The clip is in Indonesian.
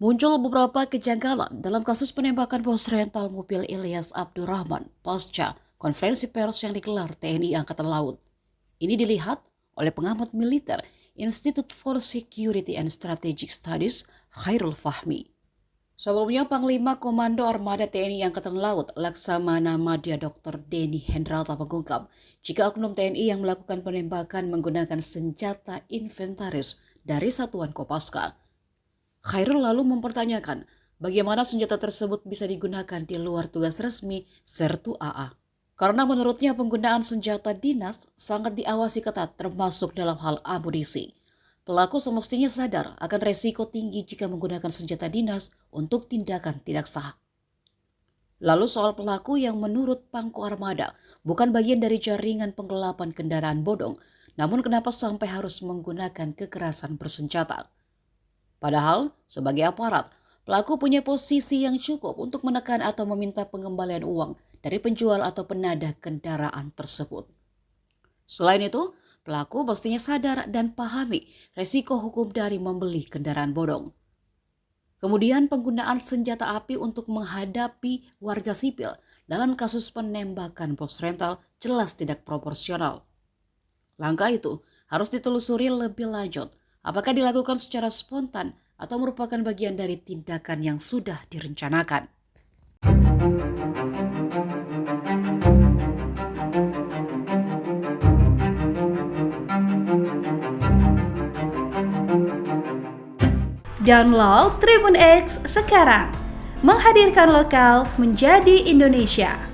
Muncul beberapa kejanggalan dalam kasus penembakan bos rental mobil Ilyas Abdurrahman pasca konferensi pers yang digelar TNI Angkatan Laut. Ini dilihat oleh pengamat militer Institute for Security and Strategic Studies Khairul Fahmi. Sebelumnya, Panglima Komando Armada TNI Angkatan Laut Laksamana Madya Dr. Denny Hendralta mengungkap jika oknum TNI yang melakukan penembakan menggunakan senjata inventaris dari Satuan Kopaska. Khairul lalu mempertanyakan bagaimana senjata tersebut bisa digunakan di luar tugas resmi Sertu AA. Karena menurutnya penggunaan senjata dinas sangat diawasi ketat termasuk dalam hal amunisi. Pelaku semestinya sadar akan resiko tinggi jika menggunakan senjata dinas untuk tindakan tidak sah. Lalu soal pelaku yang menurut Pangko Armada bukan bagian dari jaringan penggelapan kendaraan bodong, namun kenapa sampai harus menggunakan kekerasan bersenjata? Padahal, sebagai aparat, pelaku punya posisi yang cukup untuk menekan atau meminta pengembalian uang dari penjual atau penadah kendaraan tersebut. Selain itu, pelaku pastinya sadar dan pahami resiko hukum dari membeli kendaraan bodong. Kemudian penggunaan senjata api untuk menghadapi warga sipil dalam kasus penembakan bos rental jelas tidak proporsional. Langkah itu harus ditelusuri lebih lanjut. Apakah dilakukan secara spontan atau merupakan bagian dari tindakan yang sudah direncanakan? Download Tribun X sekarang, menghadirkan lokal menjadi Indonesia.